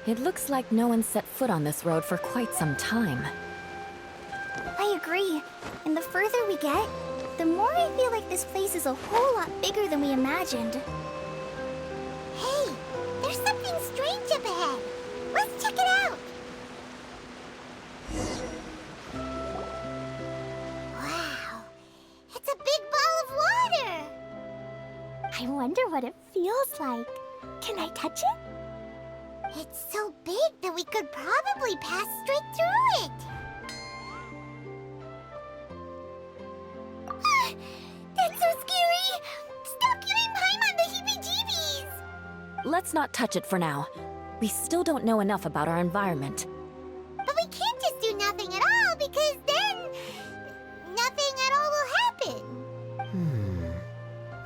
It looks like no one set foot on this road for quite some time. I agree. And the further we get, the more I feel like this place is a whole lot bigger than we imagined. Hey, there's something strange up ahead. Let's check it out. Wow, it's a big ball of water. I wonder what it feels like. Can I touch it? It's so big that we could probably pass straight through it. That's so scary! Stop giving Paimon the heebie-jeebies! Let's not touch it for now. We still don't know enough about our environment. But we can't just do nothing at all, because then nothing at all will happen.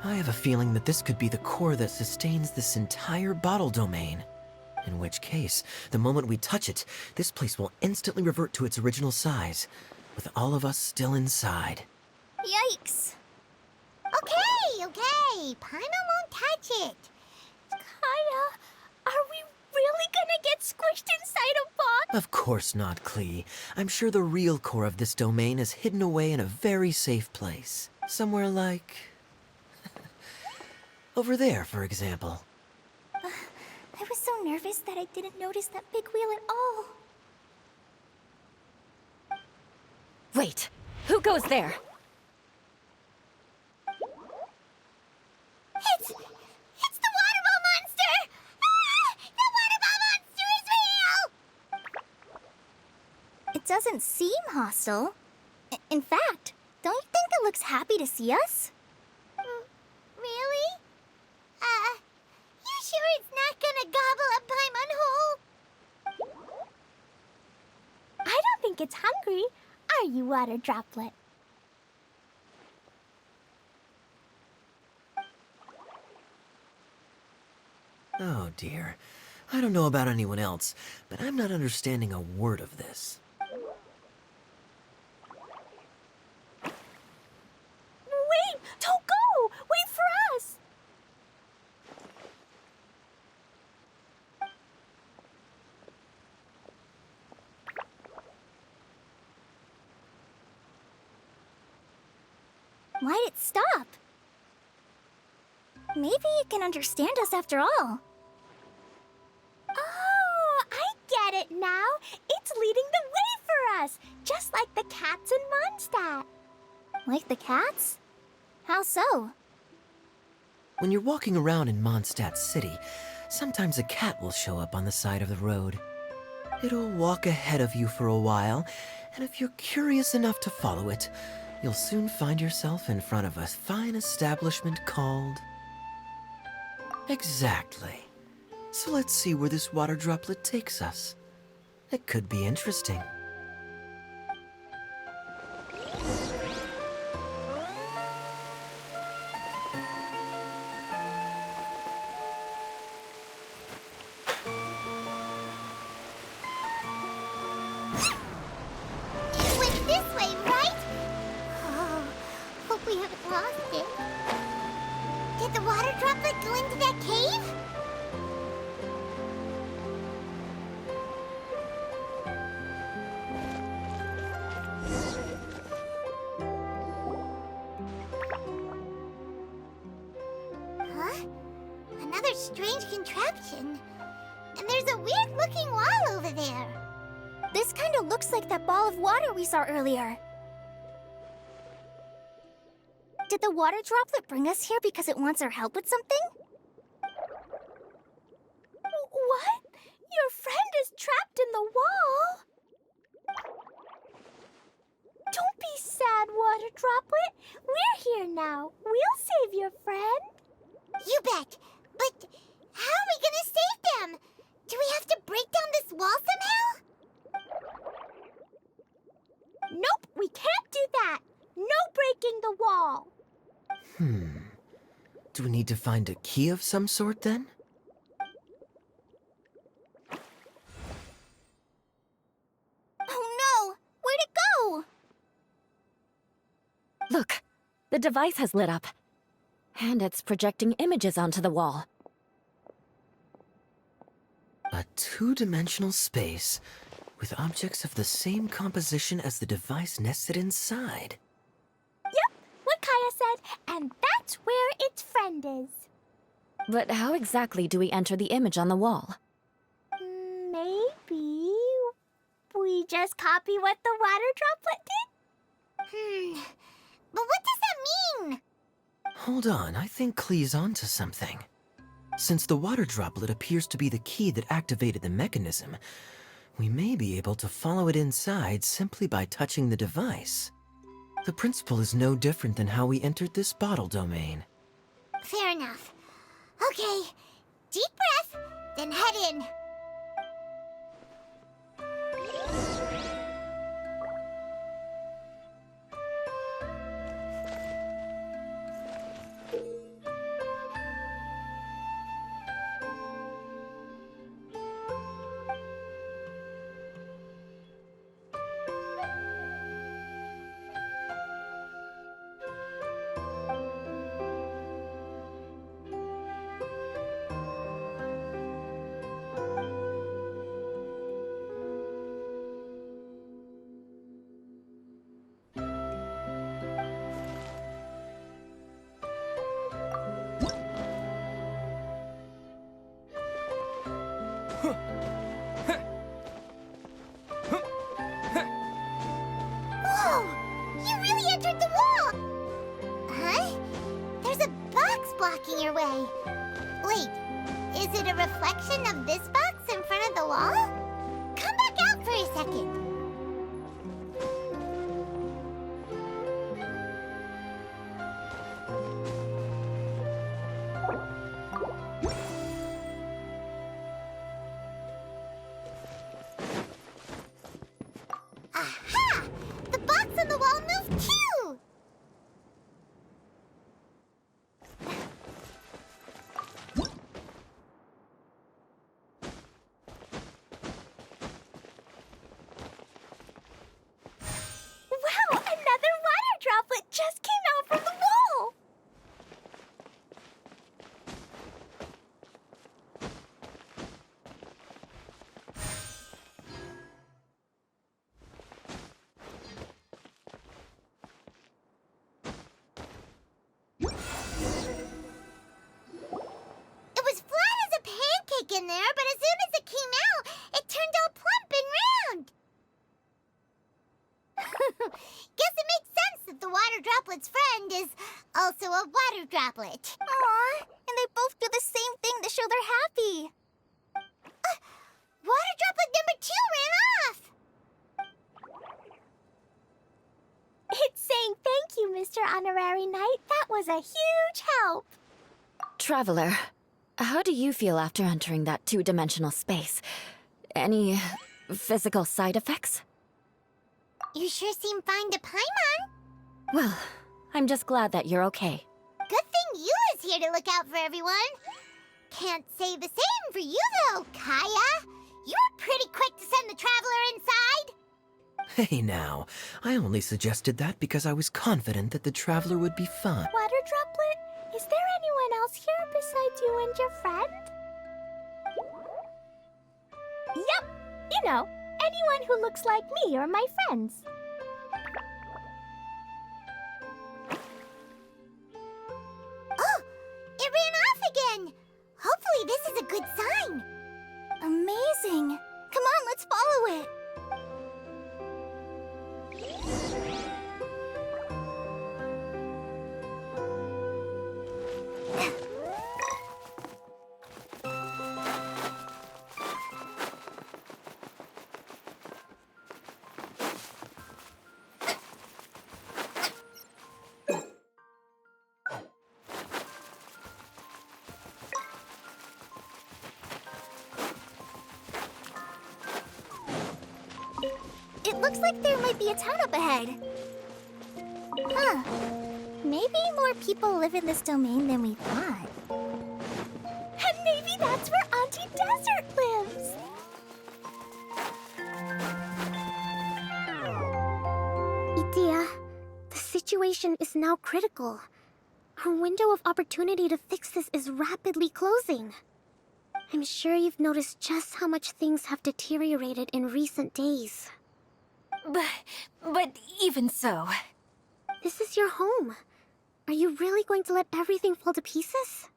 I have a feeling that this could be the core that sustains this entire bottle domain. In which case, the moment we touch it, this place will instantly revert to its original size, with all of us still inside. Yikes. Okay. Paimon won't touch it. Kaya, are we really gonna get squished inside a box? Of course not, Klee. I'm sure the real core of this domain is hidden away in a very safe place. Somewhere like... over there, for example. I was so nervous that I didn't notice that big wheel at all. Wait, who goes there? It's the waterball monster! Ah! The waterball monster is real! It doesn't seem hostile. In fact, don't you think it looks happy to see us? Really? You sure it's not gonna gobble up Paimon whole? I don't think it's hungry. Are you, water droplet? Oh dear. I don't know about anyone else, but I'm not understanding a word of this. Wait! Don't go! Wait for us! Why'd it stop? Maybe it can understand us after all. Oh, I get it now. It's leading the way for us, just like the cats in Mondstadt. Like the cats? How so? When you're walking around in Mondstadt City, sometimes a cat will show up on the side of the road. It'll walk ahead of you for a while, and if you're curious enough to follow it, you'll soon find yourself in front of a fine establishment called... Exactly. So let's see where this water droplet takes us. It could be interesting. It went this way, right? Oh, hope we haven't lost it. Did the water droplet go into that cave? Huh? Another strange contraption. And there's a weird-looking wall over there. This kind of looks like that ball of water we saw earlier. Did the water droplet bring us here because it wants our help with something? What? Your friend is trapped in the wall? Don't be sad, water droplet. We're here now. We'll save your friend. You bet. But how are we gonna save them? Do we have to break down this wall somehow? Nope, we can't do that. No breaking the wall. Do we need to find a key of some sort then? Oh no! Where'd it go? Look, the device has lit up. And it's projecting images onto the wall. A two-dimensional space with objects of the same composition as the device nested inside. Yep, what Kaya said, and that's where its friend is. But how exactly do we enter the image on the wall? Maybe we just copy what the water droplet did? But what does that mean? Hold on, I think Klee's onto something. Since the water droplet appears to be the key that activated the mechanism, we may be able to follow it inside simply by touching the device. The principle is no different than how we entered this bottle domain. Fair enough. Okay, deep breath, then head in. Whoa! You really entered the wall! Huh? There's a box blocking your way. Wait, is it a reflection of this box in front of the wall? Come back out for a second. Aha! The box on the wall moved too! Wow! Another water droplet just came out from the wall! It was flat as a pancake in there, but as soon as it came out, it turned all plump and round. Guess it makes sense that the water droplet's friend is also a water droplet. Aw, and they both do the same thing to show they're happy. Water droplet number 2 ran off. It's saying thank you, Mr. Honorary Knight. That was a huge help. Traveler, how do you feel after entering that two-dimensional space? Any physical side effects? You sure seem fine to Paimon. Well, I'm just glad that you're okay. Good thing Yula's here to look out for everyone. Can't say the same for you, though, Kaya. You were pretty quick to send the traveler inside. Hey now, I only suggested that because I was confident that the traveler would be fine. Water droplet, is there anyone else here besides you and your friend? Yep, you know, anyone who looks like me or my friends. Oh, it ran off again. Hopefully this is a good sign. Amazing. Come on, let's follow it. It looks like there might be a town up ahead. Huh. Maybe more people live in this domain than we thought. And maybe that's where Auntie Desert lives. Itia, the situation is now critical. Our window of opportunity to fix this is rapidly closing. I'm sure you've noticed just how much things have deteriorated in recent days. But even so... This is your home. Are you really going to let everything fall to pieces?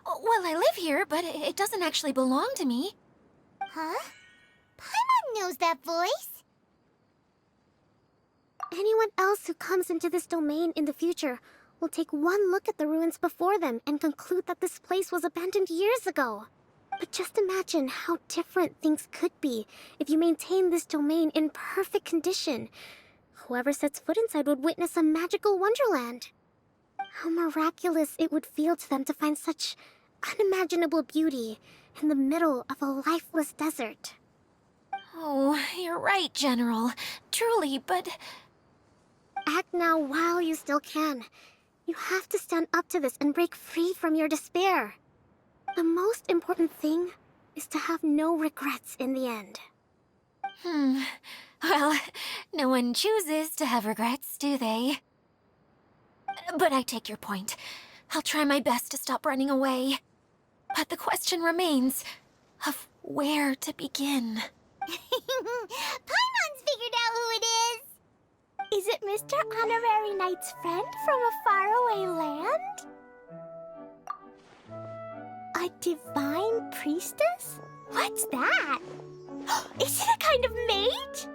Well, I live here, but it doesn't actually belong to me. Huh? Paimon knows that voice. Anyone else who comes into this domain in the future will take one look at the ruins before them and conclude that this place was abandoned years ago. But just imagine how different things could be if you maintain this domain in perfect condition. Whoever sets foot inside would witness a magical wonderland. How miraculous it would feel to them to find such unimaginable beauty in the middle of a lifeless desert. Oh, you're right, General. Truly, but... Act now while you still can. You have to stand up to this and break free from your despair. The most important thing is to have no regrets in the end. Well, no one chooses to have regrets, do they? But I take your point. I'll try my best to stop running away. But the question remains of where to begin. Paimon's figured out who it is! Is it Mr. Honorary Knight's friend from a faraway land? A divine priestess? What's that? Is it a kind of mage?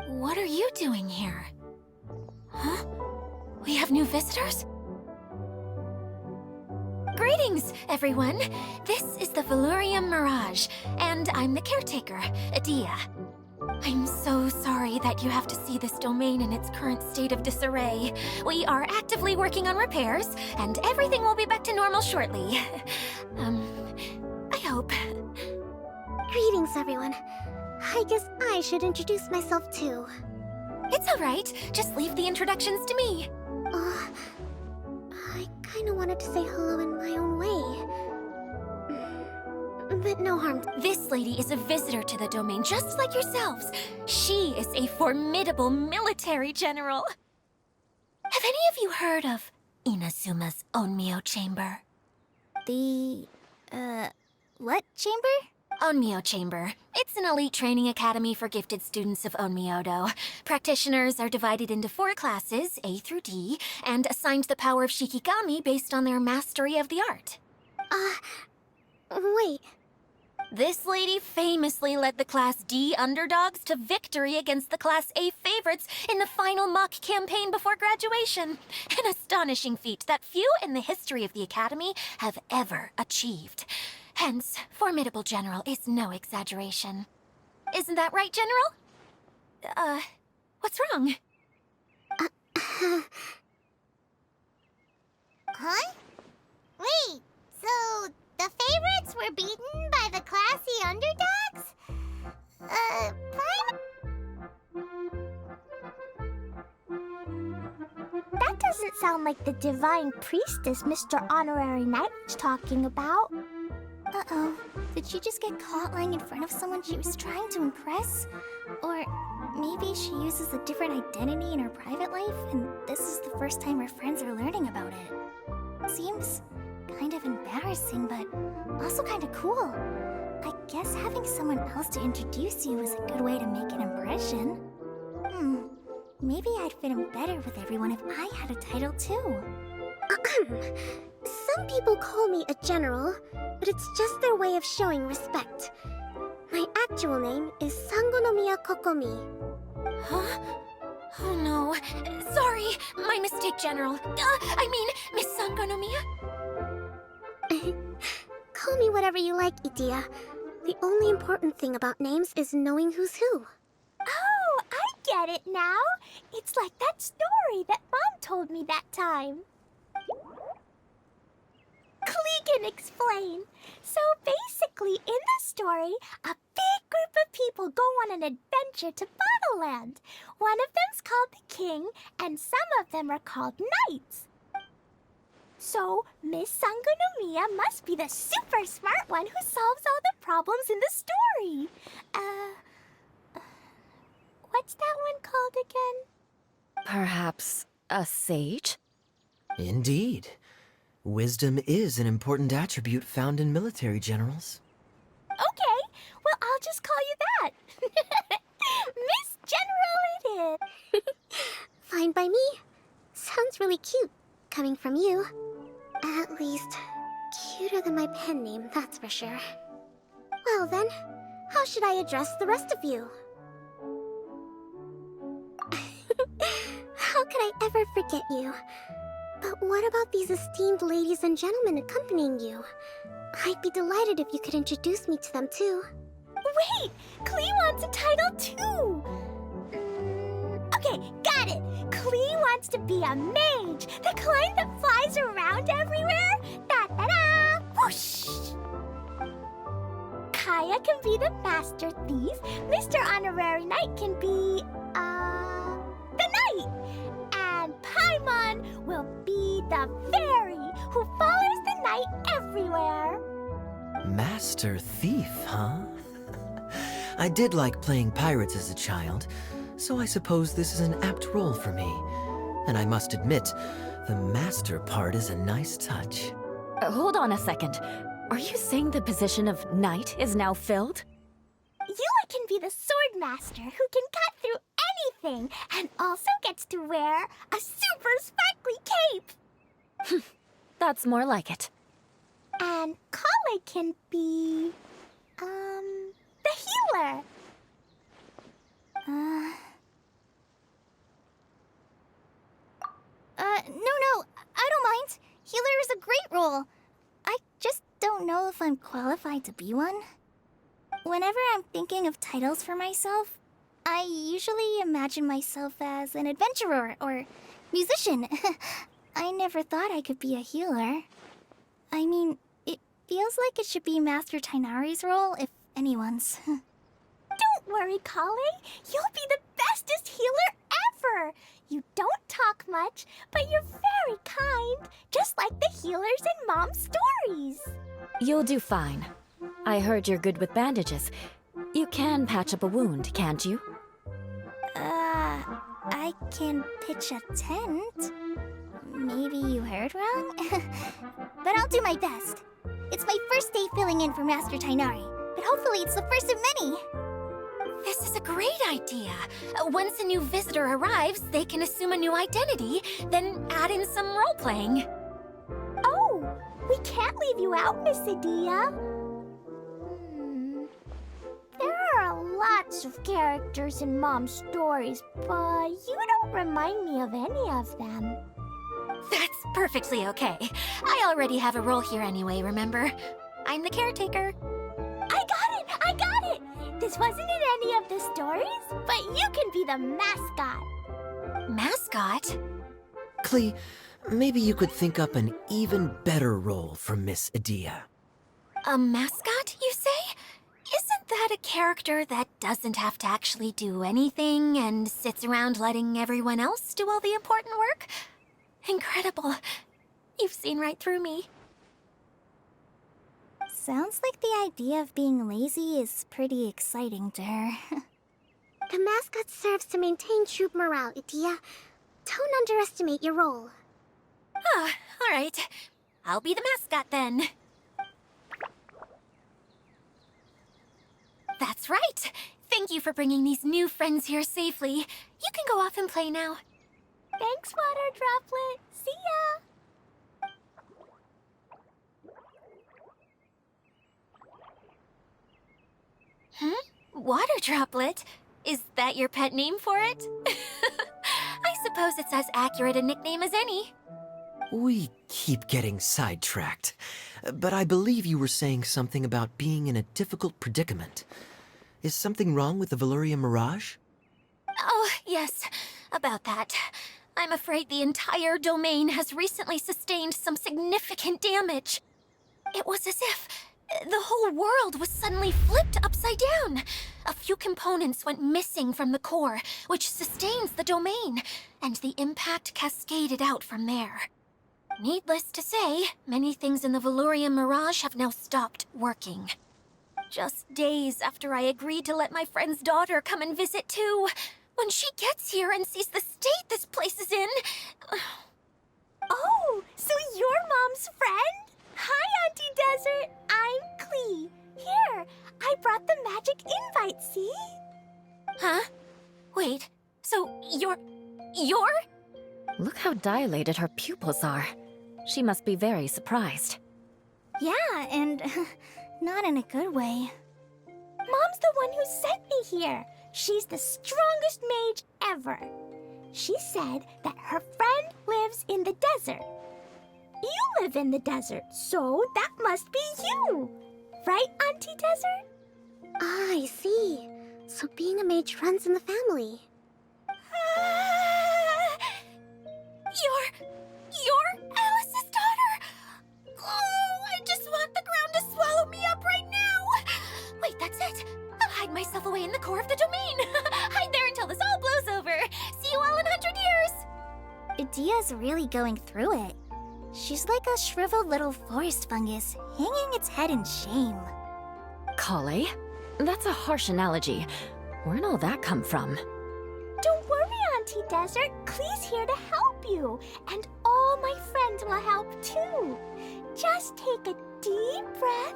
What are you doing here? Huh? We have new visitors? Greetings, everyone! This is the Valurium Mirage, and I'm the caretaker, Adia. I'm so sorry that you have to see this domain in its current state of disarray. We are actively working on repairs, and everything will be back to normal shortly. I hope. Greetings, everyone. I guess I should introduce myself too. It's all right. Just leave the introductions to me. I kinda wanted to say hello in my own way. But no harm. This lady is a visitor to the domain, just like yourselves. She is a formidable military general. Have any of you heard of Inazuma's Onmyo Chamber? The, what chamber? Onmyo Chamber. It's an elite training academy for gifted students of Onmyodo. Practitioners are divided into 4 classes, A through D, and assigned the power of Shikigami based on their mastery of the art. Wait. This lady famously led the Class D underdogs to victory against the Class A favorites in the final mock campaign before graduation. An astonishing feat that few in the history of the Academy have ever achieved. Hence, formidable general is no exaggeration. Isn't that right, General? What's wrong? Huh? Wait, so the favorites were beaten by the classy underdogs? That doesn't sound like the divine priestess Mr. Honorary Knight was talking about. Uh-oh. Did she just get caught lying in front of someone she was trying to impress? Or maybe she uses a different identity in her private life, and this is the first time her friends are learning about it. Seems kind of embarrassing, but also kind of cool. I guess having someone else to introduce you is a good way to make an impression. Maybe I'd fit in better with everyone if I had a title too. Some people call me a general, but it's just their way of showing respect. My actual name is Sangonomiya Kokomi. Huh? Oh no. Sorry, my mistake, General. I mean, Miss Sangonomiya. Call me whatever you like, Idia. The only important thing about names is knowing who's who. Oh, I get it now. It's like that story that Mom told me that time. Clegan explain. So basically, in the story, a big group of people go on an adventure to Bottleland. One of them's called the King, and some of them are called Knights. So, Miss Sangonomiya must be the super smart one who solves all the problems in the story. What's that one called again? Perhaps a sage? Indeed. Wisdom is an important attribute found in military generals. Okay, well, I'll just call you that. Miss General it is. Fine by me. Sounds really cute, coming from you. At least, cuter than my pen name, that's for sure. Well then, how should I address the rest of you? How could I ever forget you? But what about these esteemed ladies and gentlemen accompanying you? I'd be delighted if you could introduce me to them too. Wait! Klee wants a title too! Okay, got it! Klee wants to be a mage! The kind that flies around everywhere! Da-da-da! Whoosh! Kaya can be the master thief. Mr. Honorary Knight can be, the knight! And Paimon will be the fairy who follows the knight everywhere. Master Thief, huh? I did like playing pirates as a child, so I suppose this is an apt role for me. And I must admit, the master part is a nice touch. Hold on a second. Are you saying the position of knight is now filled? Eula can be the sword master who can cut through anything and also gets to wear a super sparkly cape. That's more like it. And Kale can be, the healer. No, I don't mind. Healer is a great role. I just don't know if I'm qualified to be one. Whenever I'm thinking of titles for myself, I usually imagine myself as an adventurer or musician. I never thought I could be a healer. I mean, it feels like it should be Master Tainari's role, if anyone's. Don't worry, Kale. You'll be the bestest healer ever! You don't talk much, but you're very kind, just like the healers in Mom's stories. You'll do fine. I heard you're good with bandages. You can patch up a wound, can't you? I can pitch a tent. Maybe you heard wrong? But I'll do my best. It's my first day filling in for Master Tainari, but hopefully it's the first of many. This is a great idea. Once a new visitor arrives, they can assume a new identity, then add in some role-playing. Oh, we can't leave you out, Miss Adia. There are lots of characters in Mom's stories, but you don't remind me of any of them. That's perfectly okay. I already have a role here anyway, remember? I'm the caretaker. I got it! This wasn't in any of the stories, but you can be the mascot. Mascot? Klee, maybe you could think up an even better role for Miss Adia. A mascot, you say? Isn't that a character that doesn't have to actually do anything and sits around letting everyone else do all the important work? Incredible. You've seen right through me. Sounds like the idea of being lazy is pretty exciting to her. The mascot serves to maintain troop morale, Adia. Don't underestimate your role. Ah, all right. I'll be the mascot then. That's right. Thank you for bringing these new friends here safely. You can go off and play now. Thanks, Water Droplet. See ya! Water Droplet? Is that your pet name for it? I suppose it's as accurate a nickname as any. We keep getting sidetracked, but I believe you were saying something about being in a difficult predicament. Is something wrong with the Veluria Mirage? Oh, yes, about that. I'm afraid the entire domain has recently sustained some significant damage. It was as if the whole world was suddenly flipped upside down. A few components went missing from the core, which sustains the domain, and the impact cascaded out from there. Needless to say, many things in the Veluria Mirage have now stopped working. Just days after I agreed to let my friend's daughter come and visit too, When she gets here and sees the state this place is in... Oh, so you're Mom's friend? Hi, Auntie Desert. I'm Klee. Here, I brought the magic invite, see? Huh? Wait, so you're... Look how dilated her pupils are. She must be very surprised. Yeah, and not in a good way. Mom's the one who sent me here. She's the strongest mage ever. She said that her friend lives in the desert. You live in the desert, so that must be you. Right, Auntie Desert? Ah, I see. So being a mage runs in the family. You're Alice's daughter? Oh, I just want the ground to swallow me up right now. Wait, that's it. I'll hide myself away in the core of the domain. Hide there until this all blows over. See you all in 100 years. Idia's really going through it. She's like a shriveled little forest fungus, hanging its head in shame. Kale? That's a harsh analogy. Where'd all that come from? Don't worry, Auntie Desert. Klee's here to help you. And all my friends will help too. Just take a deep breath,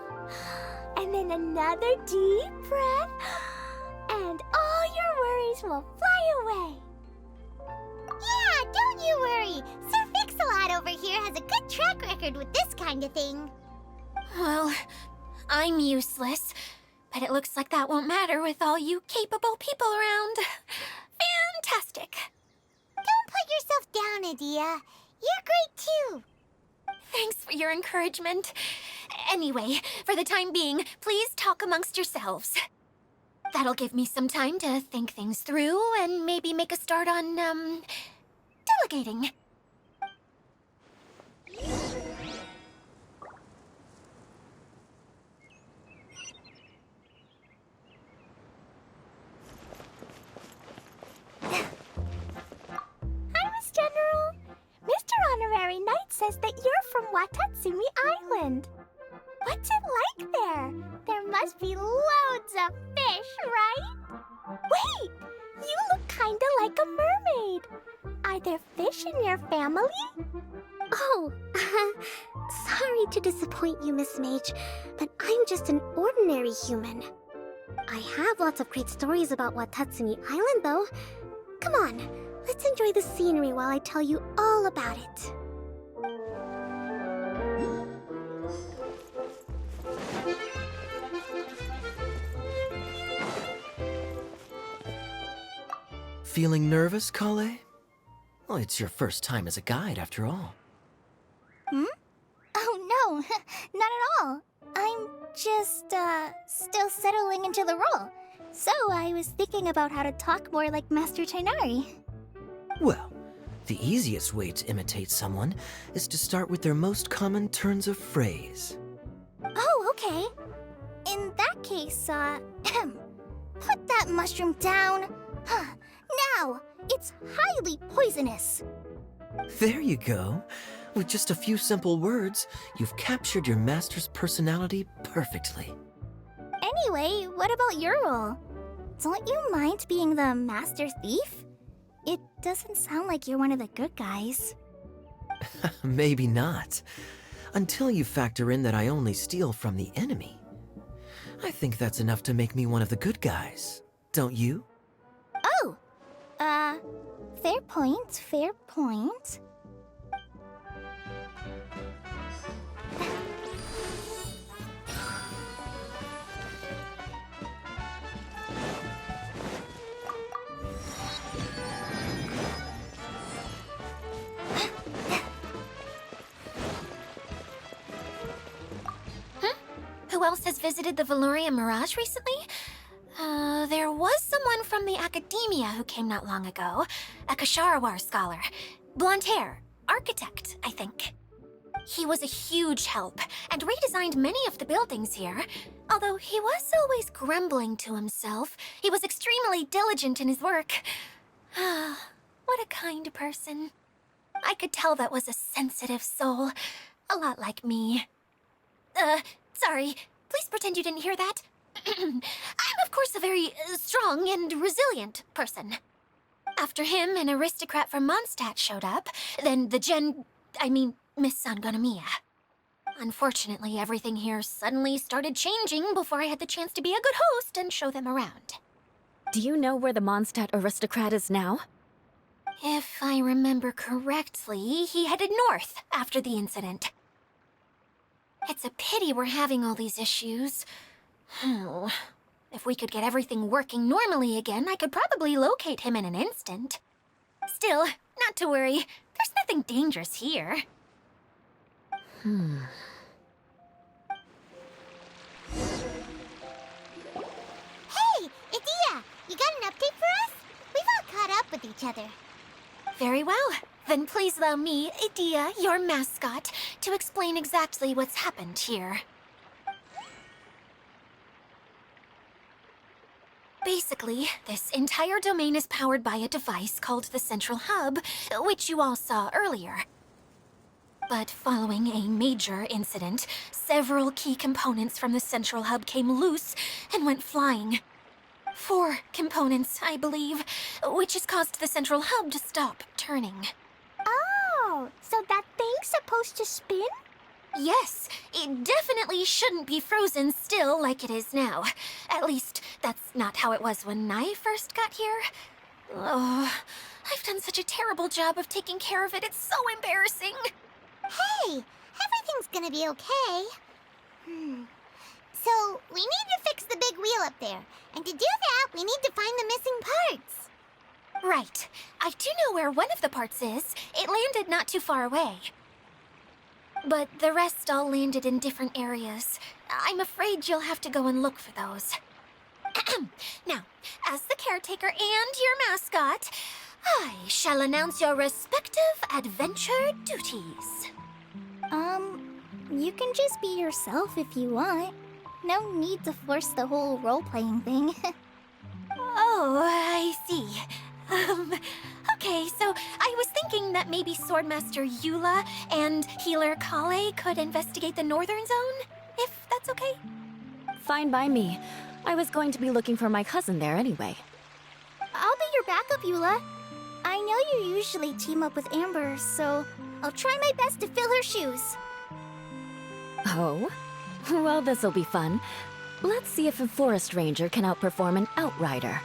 and then another deep breath, and all your worries will fly away. Yeah, don't you worry. Sir Fix-a-Lot over here has a good track record with this kind of thing. Well, I'm useless, but it looks like that won't matter with all you capable people around. Fantastic. Don't put yourself down, Adia. You're great too. Thanks for your encouragement. Anyway, for the time being, please talk amongst yourselves. That'll give me some time to think things through and maybe make a start on, delegating. Hi, Miss General. Mr. Honorary Knight says that you're from Watatsumi Island. What's it like there? There must be loads of fish, right? Wait! You look kinda like a mermaid. Are there fish in your family? Oh, sorry to disappoint you, Miss Mage, but I'm just an ordinary human. I have lots of great stories about Watatsumi Island, though. Come on, let's enjoy the scenery while I tell you all about it. Feeling nervous, Kale? Well, it's your first time as a guide, after all. Oh, no, not at all. I'm just, still settling into the role. So I was thinking about how to talk more like Master Tainari. Well, the easiest way to imitate someone is to start with their most common turns of phrase. Oh, okay. In that case, put that mushroom down. Now, it's highly poisonous. There you go. With just a few simple words, you've captured your master's personality perfectly. Anyway, what about your role? Don't you mind being the master thief? It doesn't sound like you're one of the good guys. Maybe not. Until you factor in that I only steal from the enemy. I think that's enough to make me one of the good guys. Don't you? Oh! Fair point, fair point. Who else has visited the Veloria Mirage recently? There was someone from the academia who came not long ago. A Kasharawar scholar. Blonde hair. Architect, I think. He was a huge help and redesigned many of the buildings here. Although he was always grumbling to himself, he was extremely diligent in his work. What a kind person. I could tell that was a sensitive soul. A lot like me. Sorry. Please pretend you didn't hear that. I'm, of course, a very strong and resilient person. After him, an aristocrat from Mondstadt showed up, then Miss Sangonomiya. Unfortunately, everything here suddenly started changing before I had the chance to be a good host and show them around. Do you know where the Mondstadt aristocrat is now? If I remember correctly, he headed north after the incident. It's a pity we're having all these issues. Oh, if we could get everything working normally again, I could probably locate him in an instant. Still, not to worry. There's nothing dangerous here. Hey, Idia, you got an update for us? We've all caught up with each other. Very well. Then please allow me, Idia, your mascot, to explain exactly what's happened here. Basically, this entire domain is powered by a device called the Central Hub, which you all saw earlier. But following a major incident, several key components from the Central Hub came loose and went flying. 4 components, I believe, which has caused the Central Hub to stop turning. Oh, so that thing's supposed to spin? Yes, it definitely shouldn't be frozen still like it is now. At least, that's not how it was when I first got here. Oh, I've done such a terrible job of taking care of it, it's so embarrassing. Hey, everything's gonna be okay. So, we need to fix the big wheel up there. And to do that, we need to find the missing parts. Right. I do know where one of the parts is. It landed not too far away. But the rest all landed in different areas. I'm afraid you'll have to go and look for those. Now, as the caretaker and your mascot, I shall announce your respective adventure duties. You can just be yourself if you want. No need to force the whole role-playing thing. Oh, I see. Okay, so I was thinking that maybe Swordmaster Eula and Healer Kale could investigate the Northern Zone, if that's okay? Fine by me. I was going to be looking for my cousin there anyway. I'll be your backup, Eula. I know you usually team up with Amber, so I'll try my best to fill her shoes. Oh? Well, this'll be fun. Let's see if a forest ranger can outperform an outrider.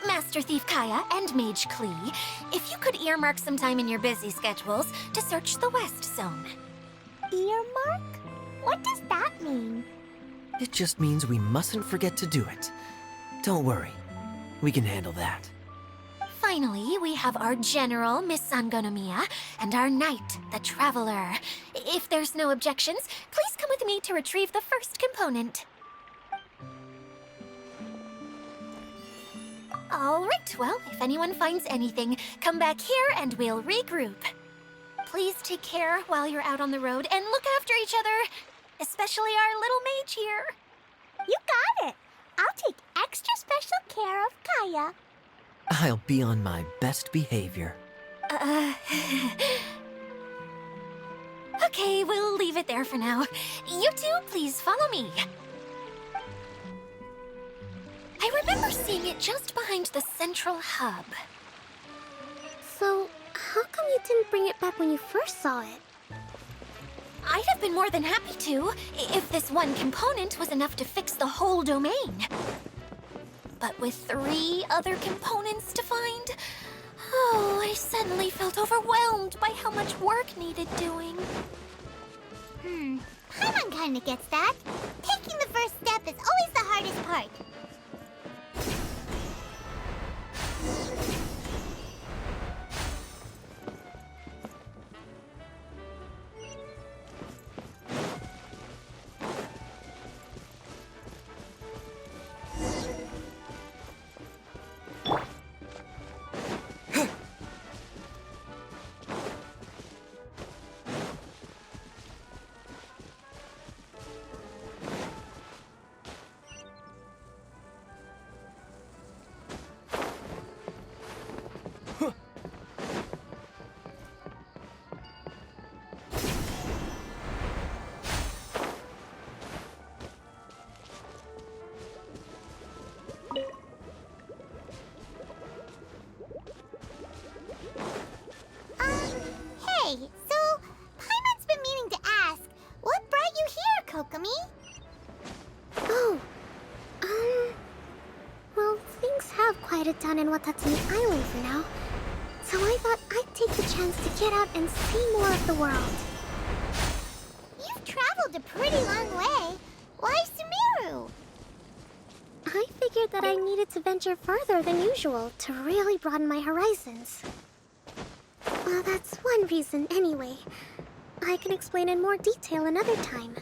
Master Thief Kaya and Mage Klee, if you could earmark some time in your busy schedules to search the West Zone. Earmark? What does that mean? It just means we mustn't forget to do it. Don't worry. We can handle that. Finally, we have our General, Miss Sangonomiya, and our Knight, the Traveler. If there's no objections, please come with me to retrieve the first component. All right, well, if anyone finds anything, come back here and we'll regroup. Please take care while you're out on the road and look after each other, especially our little mage here. You got it. I'll take extra special care of Kaya. I'll be on my best behavior. Okay, we'll leave it there for now. You two, please follow me. I remember seeing it just behind the Central Hub. So, how come you didn't bring it back when you first saw it? I'd have been more than happy to, if this one component was enough to fix the whole domain. But with 3 other components to find, oh, I suddenly felt overwhelmed by how much work needed doing. Paimon kinda gets that. Taking the first step is always the hardest part. Kokomi? Oh, well, things have quieted down in Watatsumi Island for now. So I thought I'd take the chance to get out and see more of the world. You've traveled a pretty long way. Why Sumeru? I figured that I needed to venture further than usual to really broaden my horizons. Well, that's one reason anyway. I can explain in more detail another time.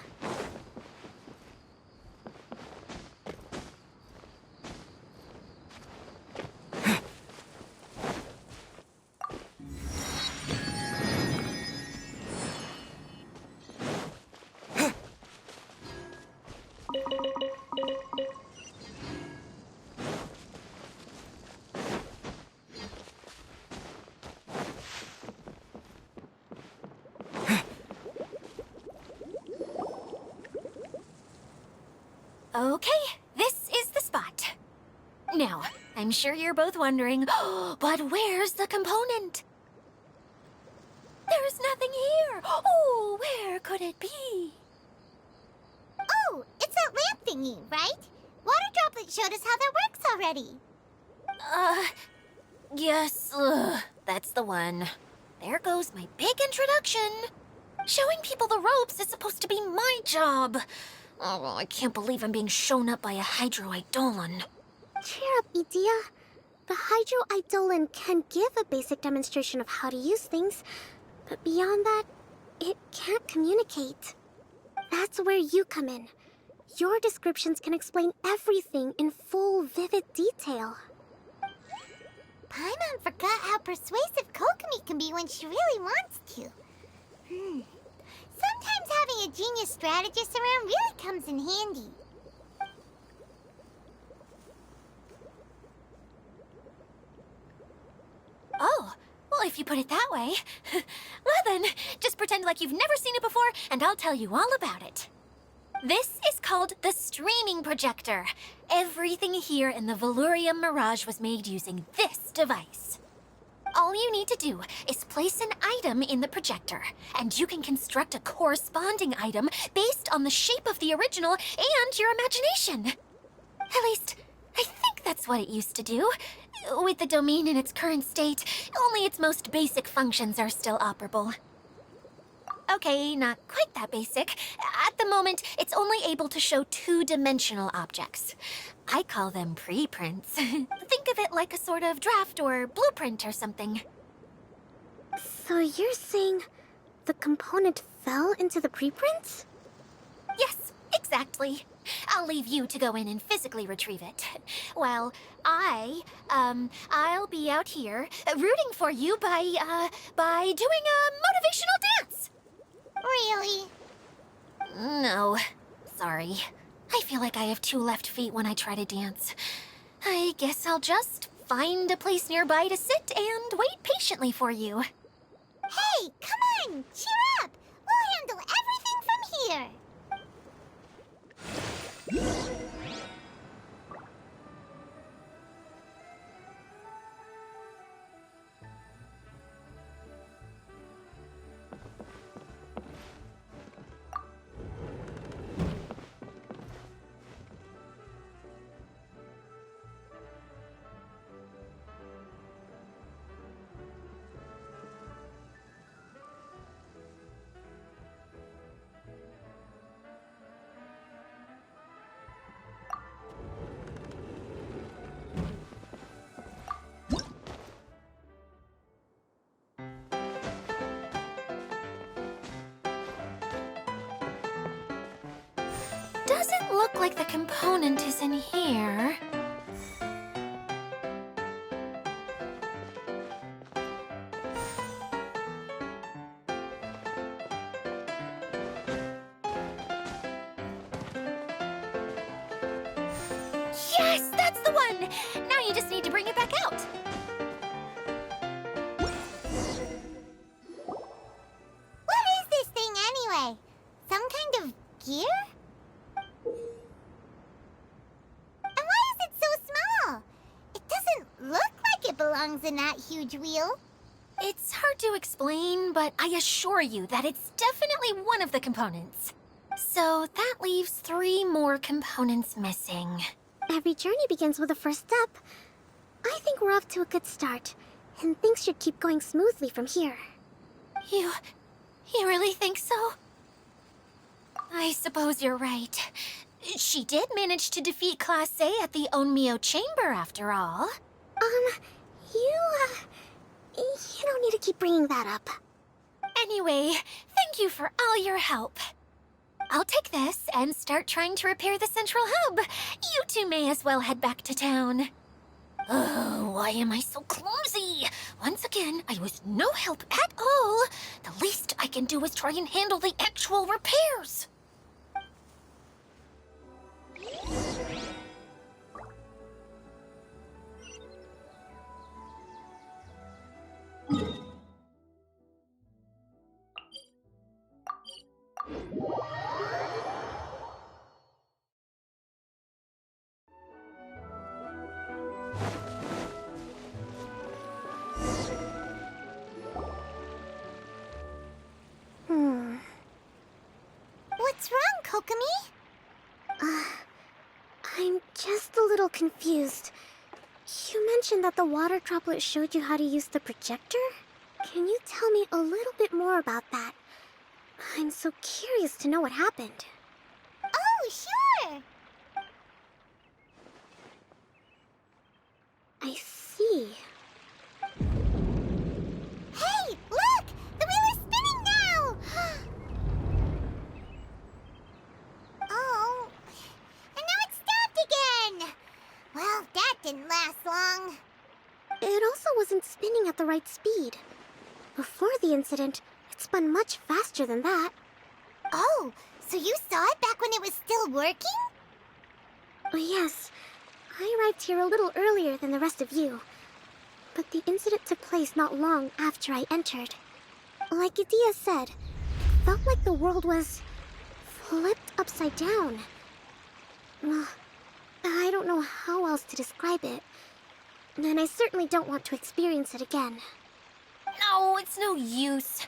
Okay, this is the spot. Now, I'm sure you're both wondering, but where's the component? There's nothing here. Oh, where could it be? Oh, it's that lamp thingy, right? Water Droplet showed us how that works already. Yes, that's the one. There goes my big introduction. Showing people the ropes is supposed to be my job. Oh, I can't believe I'm being shown up by a Hydro-Eidolon. Cheer up, Idia. The Hydro-Eidolon can give a basic demonstration of how to use things, but beyond that, it can't communicate. That's where you come in. Your descriptions can explain everything in full, vivid detail. Paimon forgot how persuasive Kokomi can be when she really wants to. Sometimes having a genius strategist around really comes in handy. Oh, well, if you put it that way. Well then, just pretend like you've never seen it before, and I'll tell you all about it. This is called the streaming projector. Everything here in the Valurium Mirage was made using this device. All you need to do is place an item in the projector, and you can construct a corresponding item based on the shape of the original and your imagination. At least, I think that's what it used to do. With the domain in its current state, only its most basic functions are still operable. Okay, not quite that basic. At the moment, it's only able to show two-dimensional objects. I call them preprints. Think of it like a sort of draft or blueprint or something. So you're saying the component fell into the preprints? Yes, exactly. I'll leave you to go in and physically retrieve it. While I'll be out here rooting for you by doing a motivational dance. Really? No, sorry. I feel like I have two left feet when I try to dance. I guess I'll just find a place nearby to sit and wait patiently for you. Hey, come on! Cheer up! We'll handle everything from here! Doesn't look like the component is in here. Yes, that's the one! Now you just need to bring it back out. What is this thing anyway? Some kind of gear? And why is it so small? It doesn't look like it belongs in that huge wheel. It's hard to explain, but I assure you that it's definitely one of the components. So that leaves 3 more components missing. Every journey begins with a first step. I think we're off to a good start, and things should keep going smoothly from here. You really think so? I suppose you're right. She did manage to defeat Class A at the Onmyo Chamber, after all. You don't need to keep bringing that up. Anyway, thank you for all your help. I'll take this and start trying to repair the central hub. You two may as well head back to town. Oh, why am I so clumsy? Once again, I was no help at all. The least I can do is try and handle the actual repairs. What's wrong, Kokomi? I'm just a little confused. You mentioned that the water droplet showed you how to use the projector? Can you tell me a little bit more about that? I'm so curious to know what happened. Oh, sure! I see. Hey, look! The wheel is spinning now! Oh, and now it's stopped again! Well, that didn't last long. It also wasn't spinning at the right speed. Before the incident, it spun much faster than that. Oh, so you saw it back when it was still working? Oh, yes. I arrived here a little earlier than the rest of you. But the incident took place not long after I entered. Like Idia said, it felt like the world was flipped upside down. Well, I don't know how else to describe it. And I certainly don't want to experience it again. No, it's no use.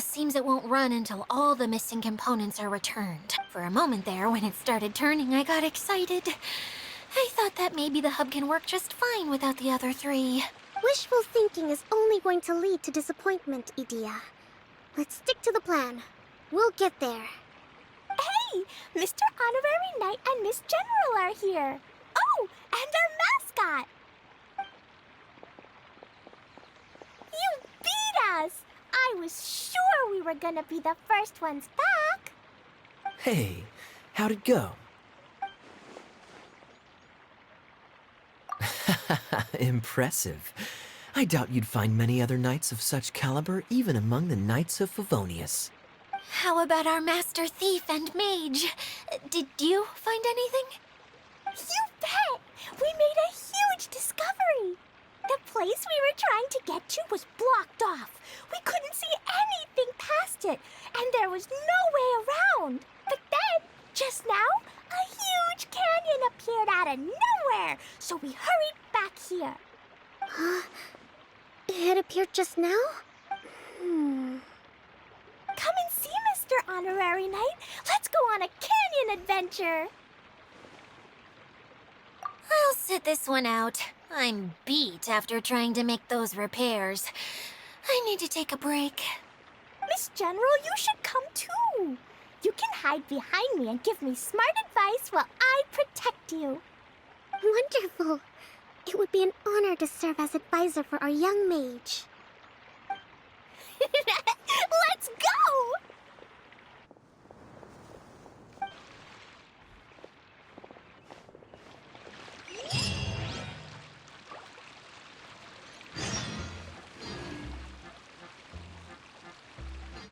Seems it won't run until all the missing components are returned. For a moment there, when it started turning, I got excited. I thought that maybe the hub can work just fine without the other 3. Wishful thinking is only going to lead to disappointment, Idia. Let's stick to the plan. We'll get there. Hey, Mr. Honorary Knight and Miss General are here. Oh, and our mascot. You beat us! I was sure we were gonna be the first ones back. Hey, how'd it go? Impressive. I doubt you'd find many other knights of such caliber even among the Knights of Favonius. How about our master thief and mage? Did you find anything? You bet! We made a huge discovery. The place we were trying to get to was blocked off. We couldn't see anything past it, and there was no way around. But then, just now, a huge canyon appeared out of nowhere, so we hurried back here. It appeared just now? Come and see, Mr. Honorary Knight. Let's go on a canyon adventure. I'll sit this one out. I'm beat after trying to make those repairs. I need to take a break. Miss General, you should come too. You can hide behind me and give me smart advice while I protect you. Wonderful. It would be an honor to serve as advisor for our young mage.